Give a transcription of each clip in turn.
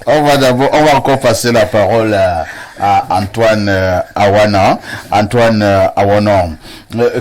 On va encore passer la parole à Antoine Awana. Antoine Awana,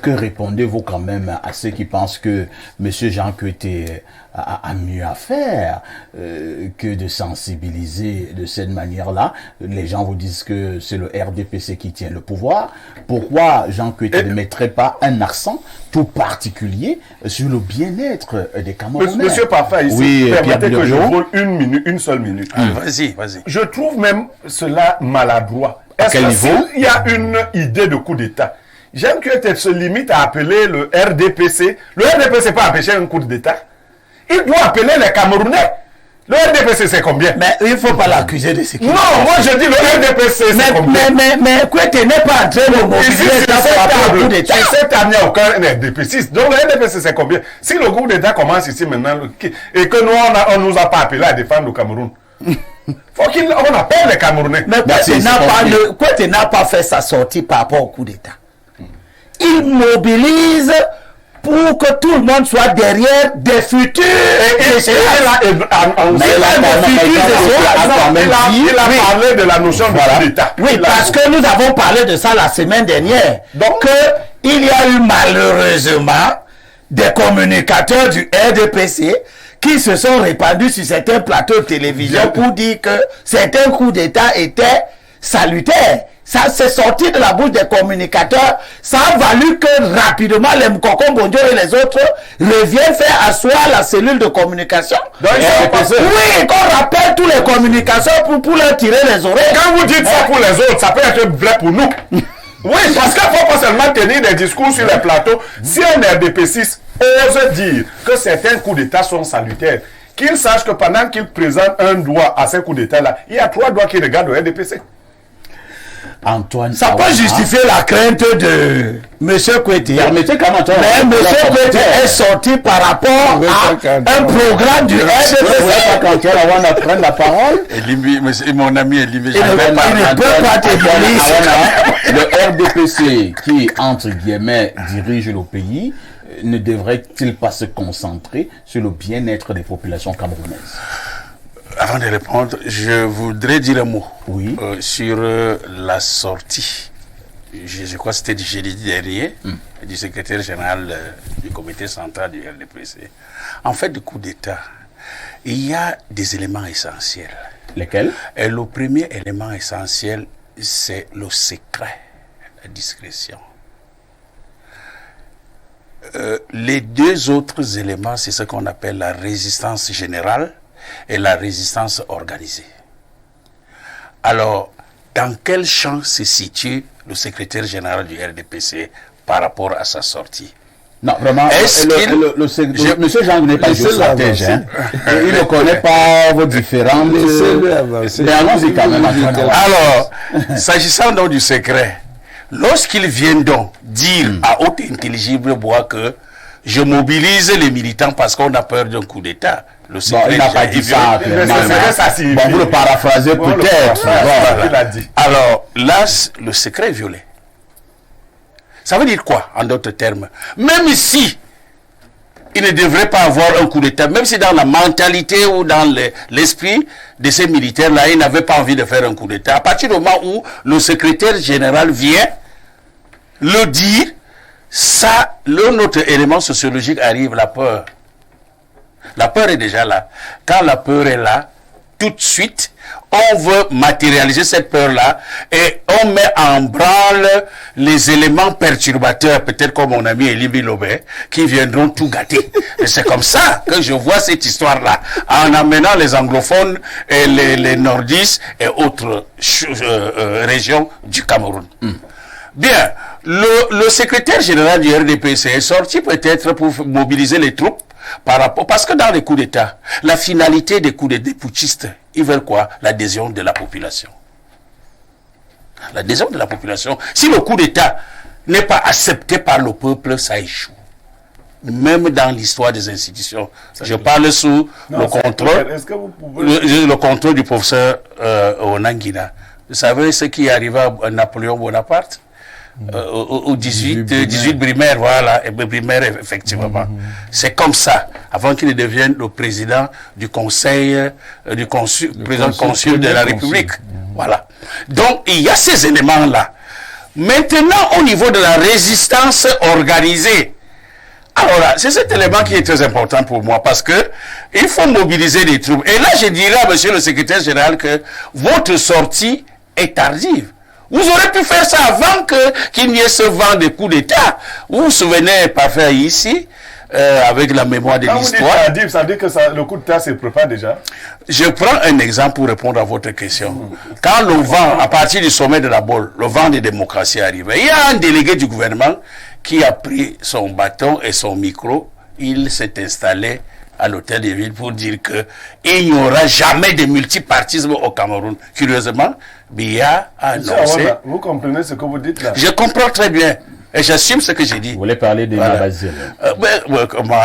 que répondez-vous quand même à ceux qui pensent que M. Jean Kouete a mieux à faire que de sensibiliser de cette manière-là? Les gens vous disent que c'est le RDPC qui tient le pouvoir. Pourquoi Jean Kouete ne mettrait pas un accent tout particulier sur le bien-être des Camerounais? Monsieur Parfait, ici, oui, permettez que je vole une seule minute. Vas-y. Je trouve même cela maladroit. À quel niveau? Il y a une idée de coup d'État. J'aime que tu se limites à appeler le RDPC. Le RDPC pas empêcher un coup d'État. Il doit appeler les Camerounais. Le RDPC, c'est combien? Mais il ne faut pas l'accuser de ce qu'il Non, moi je dis le RDPC, c'est combien? Mais Kouete n'est pas en train de mobiliser un coup d'État. Sur cette table, il n'y a aucun RDPC. Donc le RDPC, c'est combien? Si le coup d'État commence ici maintenant, et que nous, on ne nous a pas appelé à défendre le Cameroun, faut qu'on appelle les Camerounais. Mais Kouete n'a pas fait sa sortie par rapport au coup d'État. Il mobilise pour que tout le monde soit derrière des futurs. Il a parlé de la notion de coup d'État. Oui, parce que nous avons parlé de ça la semaine dernière. Donc, il y a eu malheureusement des communicateurs du RDPC qui se sont répandus sur certains plateaux de télévision pour dire que certains coups d'État étaient salutaires. Ça s'est sorti de la bouche des communicateurs. Ça a valu que rapidement les Mkoko Bondio et les autres reviennent faire asseoir la cellule de communication. Donc, oui, qu'on rappelle tous les communicateurs pour leur tirer les oreilles. Quand vous dites ça pour les autres, ça peut être vrai pour nous. Oui, parce qu'il ne faut pas seulement tenir des discours sur les plateaux. Si un RDP6 ose dire que certains coups d'État sont salutaires, qu'il sache que pendant qu'il présente un doigt à ces coups d'État-là, il y a 3 doigts qui regardent le RDPC. Antoine, ça peut justifier la crainte de M. Kouete. Permettez quand même, mais M. Kouete est sorti par rapport à un programme du RDPC. Antoine Awana prenne la parole. Mon ami Elimbi, le RDPC qui, entre guillemets, dirige le pays, ne devrait-il pas se concentrer sur le bien-être des populations camerounaises? Avant de répondre, je voudrais dire un mot sur la sortie, je crois que c'était du jeudi dernier, du secrétaire général du comité central du RDPC. En fait, du coup d'État, il y a des éléments essentiels. Lesquels? Et le premier élément essentiel, c'est le secret, la discrétion. Les deux autres éléments, c'est ce qu'on appelle la résistance générale et la résistance organisée. Alors, dans quel champ se situe le secrétaire général du RDPC par rapport à sa sortie? Non, vraiment, monsieur Jean n'est pas stratège, hein. Il ne connaît pas vos différentes... Mais allons-y quand même. Alors, s'agissant donc du secret, lorsqu'il vient donc dire à haute intelligible voix que je mobilise les militants parce qu'on a peur d'un coup d'État, le secret, il n'a pas dit ça. Vous le paraphrasez peut-être. Alors, là, le secret est violé. Ça veut dire quoi, en d'autres termes? Même si il ne devrait pas avoir un coup d'État, même si dans la mentalité ou dans l'esprit de ces militaires-là, ils n'avaient pas envie de faire un coup d'État, à partir du moment où le secrétaire général vient le dire, ça, l'autre élément sociologique arrive, la peur. La peur est déjà là. Quand la peur est là, tout de suite, on veut matérialiser cette peur-là et on met en branle les éléments perturbateurs, peut-être comme mon ami Elimbi Lobé, qui viendront tout gâter. Et c'est comme ça que je vois cette histoire-là, en amenant les anglophones et les nordistes et autres régions du Cameroun. Bien, le secrétaire général du RDPC est sorti peut-être pour mobiliser les troupes par rapport, parce que dans les coups d'État, la finalité des coups d'État putschistes, ils veulent quoi? L'adhésion de la population. L'adhésion de la population. Si le coup d'État n'est pas accepté par le peuple, ça échoue. Même dans l'histoire des institutions. Je parle sous le contrôle, le contrôle du professeur Onangina. Vous savez ce qui arriva à Napoléon Bonaparte? au 18 Brumaire, voilà, et Brumaire, effectivement. C'est comme ça, avant qu'il ne devienne le président du conseil, président consul de la République. Voilà. Donc, il y a ces éléments-là. Maintenant, au niveau de la résistance organisée, alors là, c'est cet élément qui est très important pour moi parce que il faut mobiliser les troupes. Et là, je dirais à monsieur le secrétaire général que votre sortie est tardive. Vous aurez pu faire ça avant qu'il n'y ait ce vent de coup d'État. Vous vous souvenez, parfait ici, avec la mémoire de l'histoire. Quand vous dites tardive, ça veut dire que le coup d'État se prépare déjà. Je prends un exemple pour répondre à votre question. Quand le vent, à partir du sommet de la Baule, le vent de démocratie arrive, il y a un délégué du gouvernement qui a pris son bâton et son micro, il s'est installé à l'hôtel de ville pour dire qu'il n'y aura jamais de multipartisme au Cameroun. Curieusement, Biya a annoncé... Vous comprenez ce que vous dites là? Je comprends très bien. Et j'assume ce que j'ai dit. Vous voulez parler de Basile.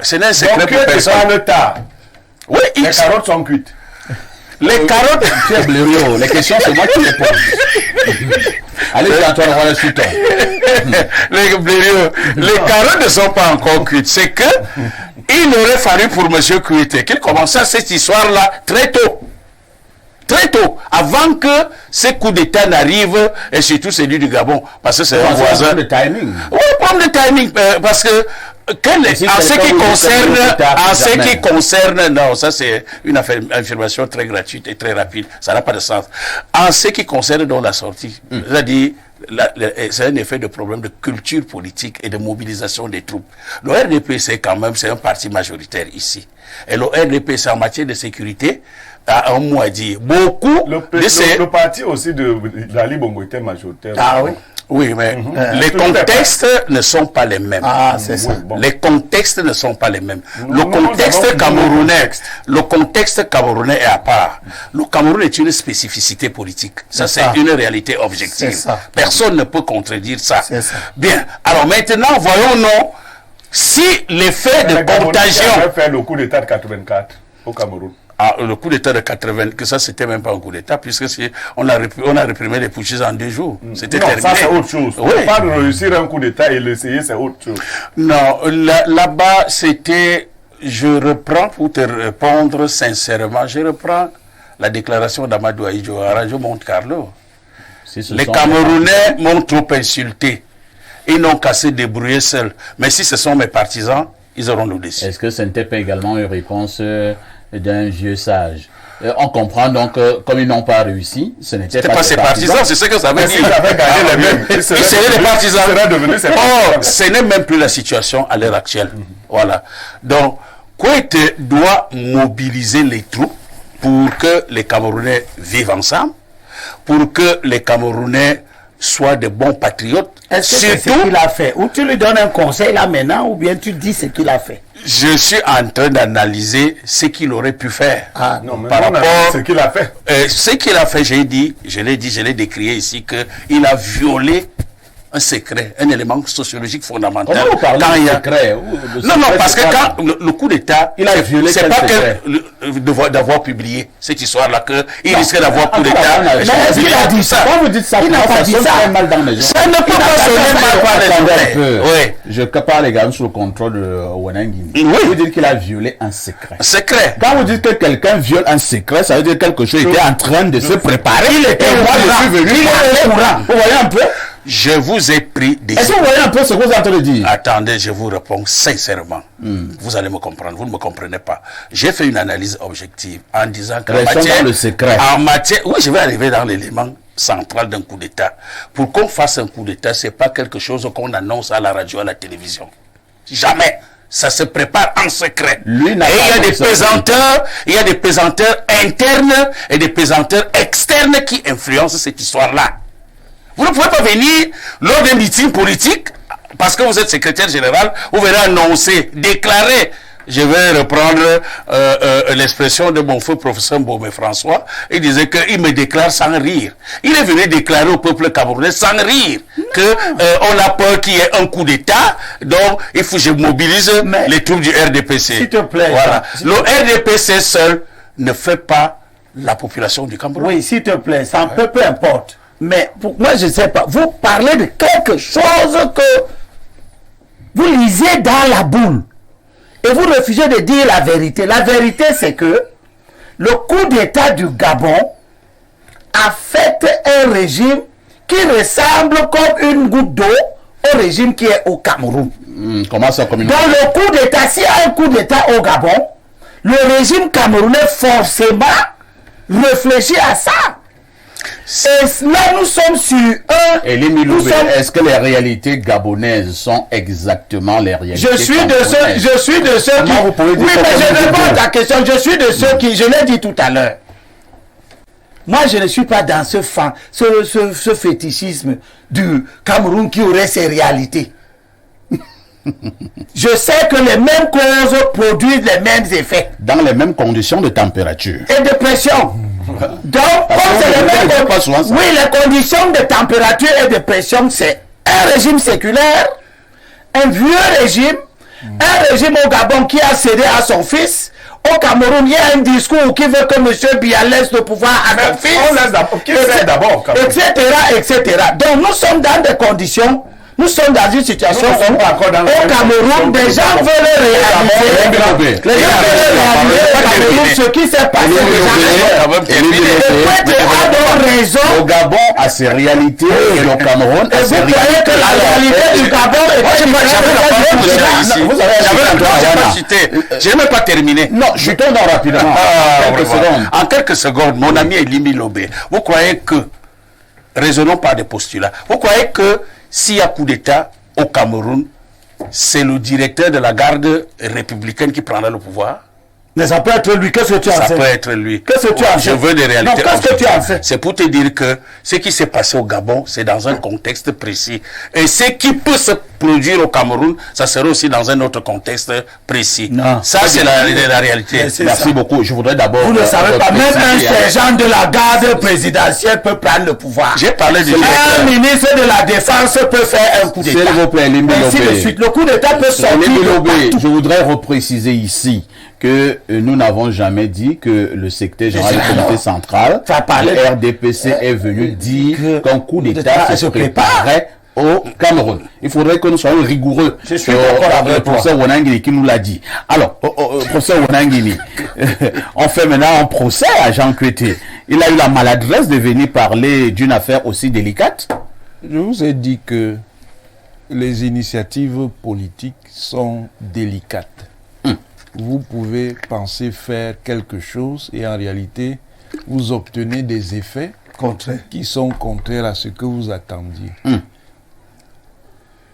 Ce n'est un secret donc, pour personne. Donc, le tard. Oui, les carottes sont cuites. Les carottes... Les questions, c'est moi qui les pose. Allez, Antoine, voilà le suite. Les carottes ne sont pas encore cuites. C'est que il aurait fallu pour M. Kouité qu'il commençait cette histoire-là très tôt. Très tôt, avant que ces coups d'État n'arrivent, et surtout celui du Gabon, parce que c'est un voisin. De timing. Oui, problème de timing, parce que en ce qui concerne, non, ça c'est une affirmation très gratuite et très rapide, ça n'a pas de sens. En ce qui concerne donc la sortie, c'est-à-dire, c'est un effet de problème de culture politique et de mobilisation des troupes. Le RDPC, quand même, c'est un parti majoritaire ici. Et le RDPC, en matière de sécurité, a un mot à dire. Beaucoup le parti aussi de Dali Bongo était majoritaire. Ah oui. Oui, mais les contextes ne sont pas les mêmes. Ah, c'est ça. Bon. Les contextes ne sont pas les mêmes. Le contexte camerounais est à part. Le Cameroun est une spécificité politique. Ça, c'est une réalité objective. Personne ne peut contredire ça. Bien. Alors maintenant, voyons-nous si l'effet de contagion... On a fait le coup d'État de 84 au Cameroun. Ah, le coup d'État de 80, que ça, c'était même pas un coup d'État, puisque on a réprimé les putschistes en 2 jours. C'était terminé. Ça, c'est autre chose. Oui. Pas de réussir un coup d'État et l'essayer, c'est autre chose. Non, là-bas, c'était... Je reprends pour te répondre sincèrement, je reprends la déclaration d'Amadou Ahidjo à Radio Monte Carlo. Les Camerounais m'ont trop insulté. Ils n'ont qu'à se débrouiller seuls. Mais si ce sont mes partisans, ils auront le dessus. Est-ce que ce n'était pas également une réponse d'un vieux sage? On comprend donc que comme ils n'ont pas réussi, ce n'était pas ses partisans, c'est ce que ça veut dire. S'ils avaient gagné les mêmes, ils seraient des partisans. Oh, ce n'est même plus la situation à l'heure actuelle. Voilà. Donc, Kouité doit mobiliser les troupes pour que les Camerounais vivent ensemble, pour que les Camerounais soient de bons patriotes. Est-ce que c'est ce qu'il a fait? Ou tu lui donnes un conseil là maintenant, ou bien tu dis ce qu'il a fait? Je suis en train d'analyser ce qu'il aurait pu faire. Ah non, mais par rapport à ce qu'il a fait. Ce qu'il a fait, je l'ai décrié ici, qu'il a violé un secret, un élément sociologique fondamental. Quand il y a secret, non, parce que quand le coup d'État, il a violé, c'est pas d'avoir publié cette histoire-là qu'il risquait d'avoir coup d'État. Il a dit ça. Quand vous dites ça, il n'a pas dit ça. Mal dans les gens. Ça ne peut pas sonner mal par les gens. Oui. Je parle également sous le contrôle de Wanangini. Oui. Vous dites qu'il a violé un secret. Secret. Quand vous dites que quelqu'un viole un secret, ça veut dire que quelque chose était en train de se préparer. Il était moi, je suis venu. au courant. Vous voyez un peu? Je vous ai pris des... Est-ce que vous voyez un peu ce que vous êtes en train de dire? Attendez, je vous réponds sincèrement. Vous allez me comprendre, vous ne me comprenez pas. J'ai fait une analyse objective en disant que en matière... Oui, je vais arriver dans l'élément central d'un coup d'État. Pour qu'on fasse un coup d'État, ce n'est pas quelque chose qu'on annonce à la radio, à la télévision. Jamais. Ça se prépare en secret. Et il y a des pesanteurs internes et des pesanteurs externes qui influencent cette histoire-là. Vous ne pouvez pas venir lors d'un meeting politique, parce que vous êtes secrétaire général, vous verrez annoncer, déclarer. Je vais reprendre l'expression de mon feu professeur Mbomé François. Il disait qu'il me déclare sans rire. Il est venu déclarer au peuple camerounais sans rire qu'on a peur qu'il y ait un coup d'État, donc il faut que je mobilise les troupes du RDPC. S'il te plaît. Voilà. Le RDPC seul ne fait pas la population du Cameroun. Oui, s'il te plaît, ça peu importe. Mais moi, je ne sais pas. Vous parlez de quelque chose que vous lisez dans la boule. Et vous refusez de dire la vérité. La vérité, c'est que le coup d'État du Gabon a fait un régime qui ressemble comme une goutte d'eau au régime qui est au Cameroun. Comment ça communique? Dans le coup d'État, s'il y a un coup d'État au Gabon, le régime camerounais forcément réfléchit à ça. Et là, nous sommes sur un... Est-ce que les réalités gabonaises sont exactement les réalités Je suis de ceux qui... Vous pouvez dire oui, mais je réponds à dire? ta question. Je suis de ceux qui... Je l'ai dit tout à l'heure. Moi, je ne suis pas dans ce fétichisme du Cameroun qui aurait ses réalités. Je sais que les mêmes causes produisent les mêmes effets. Dans les mêmes conditions de température. Et de pression. Donc, comme c'est les mêmes... Oui, les conditions de température et de pression, c'est un régime séculaire, un vieux régime, un régime au Gabon qui a cédé à son fils. Au Cameroun, il y a un discours qui veut que M. Biya laisse le pouvoir à son fils. On laisse d'abord. Qui fait d'abord? Etc. Donc, nous sommes dans des conditions... Nous sommes dans une situation où, au Cameroun, des gens veulent réaliser. Les gens veulent réaliser au Cameroun ce qui s'est passé déjà. Au Gabon a ses réalités et le Cameroun a ses réalités. Vous croyez que la réalité du Gabon est... Je n'ai même pas terminé. Non, je tourne rapidement. En quelques secondes, mon ami Elimi Lobé, vous croyez que, raisonnons par des postulats, vous croyez que s'il y a coup d'État au Cameroun, c'est le directeur de la garde républicaine qui prendra le pouvoir? Mais ça peut être lui. Qu'est-ce que tu as fait? Ça peut être lui. Qu'est-ce que tu as fait? Je veux des réalités. Non, qu'est-ce que tu as fait? C'est pour te dire que ce qui s'est passé au Gabon, c'est dans un contexte précis. Et ce qui peut se produire au Cameroun, ça sera aussi dans un autre contexte précis. Non. Ça, c'est la réalité. Merci beaucoup. Je voudrais d'abord... Vous ne savez pas, même un sergent de la garde présidentielle peut prendre le pouvoir. J'ai parlé du un ministre de la Défense peut faire un coup d'État. S'il vous plaît, ainsi de suite. Le coup d'État peut sortir de partout. Je voudrais repréciser ici que nous n'avons jamais dit que le secrétaire général du comité central, le RDPC, est venu dire qu'un coup d'État se préparait au Cameroun. Il faudrait que nous soyons rigoureux. Je suis d'accord avec le professeur Wanangini qui nous l'a dit. Alors, professeur Wanangini, on fait maintenant un procès à Jean Kueté. Il a eu la maladresse de venir parler d'une affaire aussi délicate. Je vous ai dit que les initiatives politiques sont délicates. Vous pouvez penser faire quelque chose et en réalité, vous obtenez des effets qui sont contraires à ce que vous attendiez.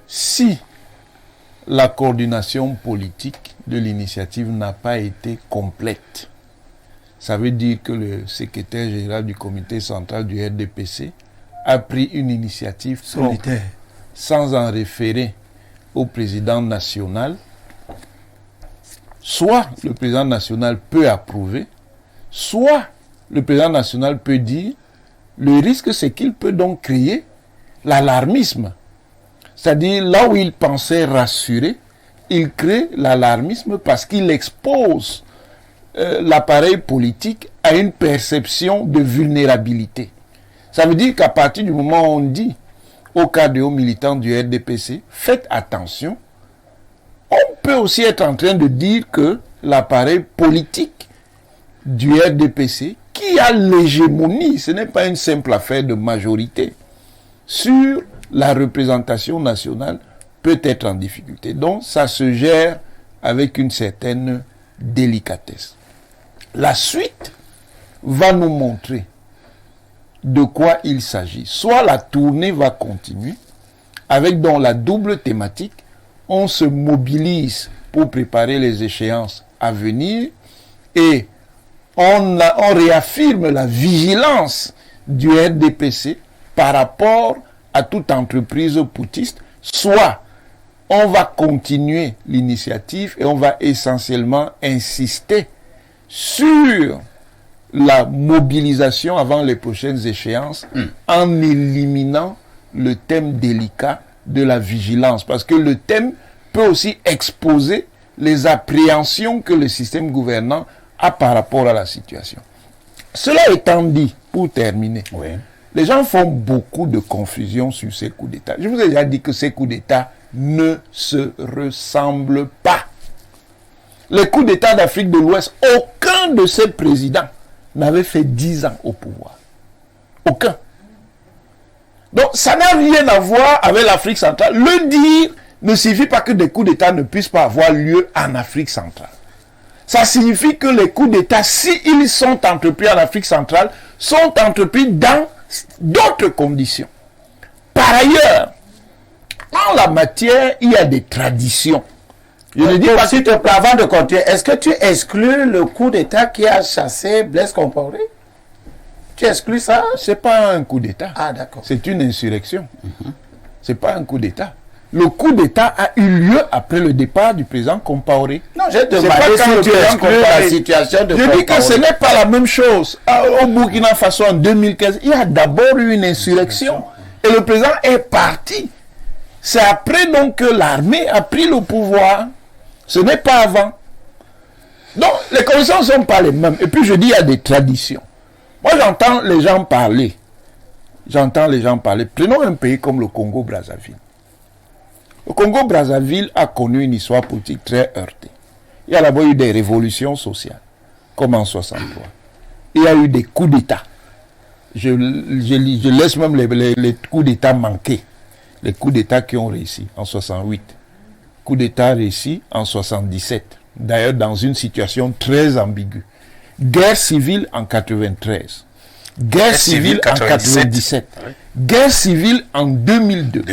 Si la coordination politique de l'initiative n'a pas été complète, ça veut dire que le secrétaire général du comité central du RDPC a pris une initiative solitaire sans en référer au président national. Soit le président national peut approuver, soit le président national peut dire, le risque c'est qu'il peut donc créer l'alarmisme. C'est-à-dire là où il pensait rassurer, il crée l'alarmisme parce qu'il expose l'appareil politique à une perception de vulnérabilité. Ça veut dire qu'à partir du moment où on dit au cas de hauts militants du RDPC, faites attention, on peut aussi être en train de dire que l'appareil politique du RDPC, qui a l'hégémonie, ce n'est pas une simple affaire de majorité, sur la représentation nationale, peut être en difficulté. Donc, ça se gère avec une certaine délicatesse. La suite va nous montrer de quoi il s'agit. Soit la tournée va continuer, avec donc la double thématique, on se mobilise pour préparer les échéances à venir et on réaffirme la vigilance du RDPC par rapport à toute entreprise poutiste, soit on va continuer l'initiative et on va essentiellement insister sur la mobilisation avant les prochaines échéances en éliminant le thème délicat de la vigilance, parce que le thème peut aussi exposer les appréhensions que le système gouvernant a par rapport à la situation. Cela étant dit, pour terminer, Les gens font beaucoup de confusion sur ces coups d'État. Je vous ai déjà dit que ces coups d'État ne se ressemblent pas. Les coups d'État d'Afrique de l'Ouest, aucun de ces présidents n'avait fait 10 ans au pouvoir. Aucun. Donc, ça n'a rien à voir avec l'Afrique centrale. Le dire ne signifie pas que des coups d'État ne puissent pas avoir lieu en Afrique centrale. Ça signifie que les coups d'État, s'ils sont entrepris en Afrique centrale, sont entrepris dans d'autres conditions. Par ailleurs, en la matière, il y a des traditions. Je ne dis pas, s'il te plaît, avant de continuer, est-ce que tu exclus le coup d'État qui a chassé Blaise Compaoré? Tu exclus ça? C'est pas un coup d'État. Ah, d'accord. C'est une insurrection. C'est pas un coup d'État. Le coup d'État a eu lieu après le départ du président Compaoré. Non, j'ai demandé pas quand si tu le exclus président la situation de Je dis que Compaoré. ce n'est pas la même chose. Au Burkina Faso en 2015, il y a d'abord eu une insurrection. Et le président est parti. C'est après donc que l'armée a pris le pouvoir. Ce n'est pas avant. Donc, les conditions ne sont pas les mêmes. Et puis, je dis, il y a des traditions. Moi, j'entends les gens parler. Prenons un pays comme le Congo-Brazzaville. Le Congo-Brazzaville a connu une histoire politique très heurtée. Il y a d'abord eu des révolutions sociales, comme en 63. Il y a eu des coups d'État. Je laisse même les coups d'État manquer. Les coups d'État qui ont réussi en 68. Coup d'État réussi en 77. D'ailleurs, dans une situation très ambiguë. Guerre civile en 93. Guerre civile en 97. Guerre civile en 2002.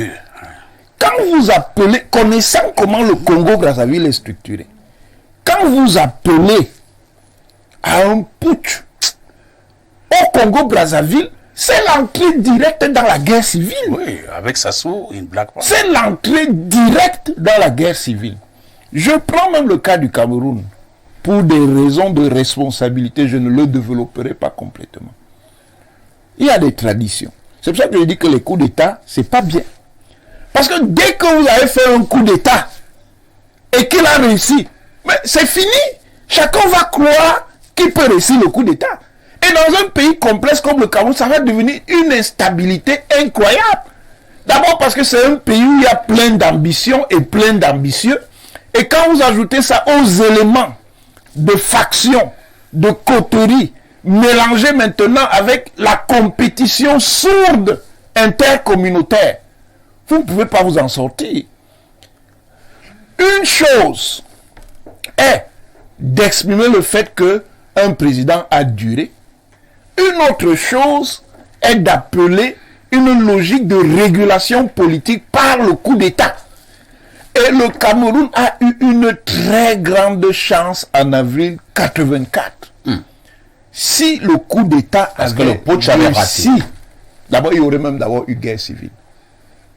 Quand vous appelez, connaissant comment le Congo-Brazzaville est structuré, quand vous appelez à un putsch au Congo-Brazzaville, c'est l'entrée directe dans la guerre civile. Oui, avec Sassou, une blague. C'est l'entrée directe dans la guerre civile. Je prends même le cas du Cameroun. Pour des raisons de responsabilité, je ne le développerai pas complètement. Il y a des traditions. C'est pour ça que je dis que les coups d'État, c'est pas bien. Parce que dès que vous avez fait un coup d'État et qu'il a réussi, mais c'est fini. Chacun va croire qu'il peut réussir le coup d'État. Et dans un pays complexe comme le Cameroun, ça va devenir une instabilité incroyable. D'abord parce que c'est un pays où il y a plein d'ambitions et plein d'ambitieux. Et quand vous ajoutez ça aux éléments de factions, de coteries, mélangés maintenant avec la compétition sourde intercommunautaire, vous ne pouvez pas vous en sortir. Une chose est d'exprimer le fait qu'un président a duré. Une autre chose est d'appeler une logique de régulation politique par le coup d'État. Et le Cameroun a eu une très grande chance en avril 84. Si le coup d'État avait réussi, d'abord il y aurait même d'abord eu guerre civile.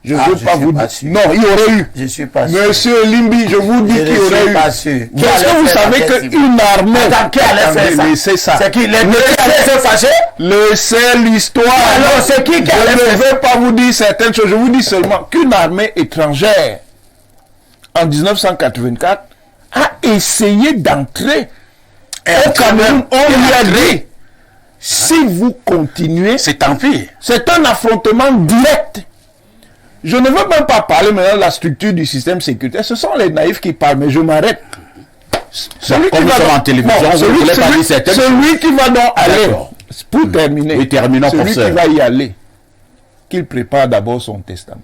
Je ne veux pas vous dire. Non, il y aurait eu. Je suis pas sûr. Monsieur Limbi, je vous dis qu'il y aurait eu. Pas sûr. Parce que vous savez qu'une armée. Qui allait faire ça? C'est ça. C'est qui? Les deux qui allaient se fâcher? Laissez l'histoire. Alors, c'est qui allait faire ça? Je ne vais pas vous dire certaines choses. Je vous dis seulement qu'une armée étrangère, en 1984, a essayé d'entrer au Cameroun. On lui a dit, si vous continuez, c'est tant pis. C'est un affrontement direct. Je ne veux même pas parler maintenant de la structure du système sécuritaire. Ce sont les naïfs qui parlent, mais je m'arrête. Celui qui va en télévision, celui qui va donc aller, pour terminer, oui, terminons celui qui va y aller, qu'il prépare d'abord son testament.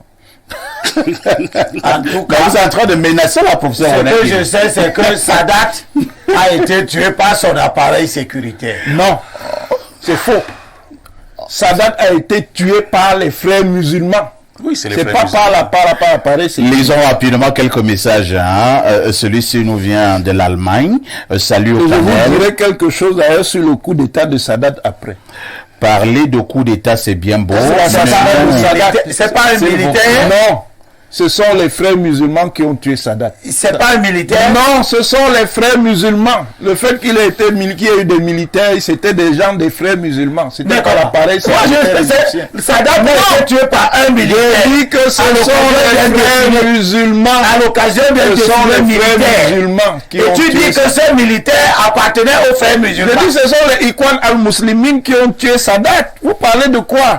En tout cas, vous êtes en train de menacer la professeure. Ce que je sais, c'est que Sadat a été tué par son appareil sécuritaire. Non, c'est faux. Sadat a été tué par les frères musulmans. Oui, c'est pas par l'appareil. Lisons rapidement quelques messages. Celui-ci nous vient de l'Allemagne. Salut au panel. Je vous dirai quelque chose d'ailleurs sur le coup d'État de Sadat après. Parler de coup d'État, c'est bien beau. C'est pas un militaire. Non. Ce sont les frères musulmans qui ont tué Sadat. C'est pas un militaire. Non, ce sont les frères musulmans. Le fait qu'il ait été qu'il y ait eu des militaires, c'était des gens des frères musulmans. C'était pas l'appareil. Sadat a été tué par un militaire. Je dis que ce sont les frères musulmans. À l'occasion de ce sont les frères musulmans qui ont tué. Et tu dis que ces militaires appartenaient aux frères musulmans. Je dis que ce sont les Ikhwan al-Muslimin qui ont tué Sadat. Vous parlez de quoi?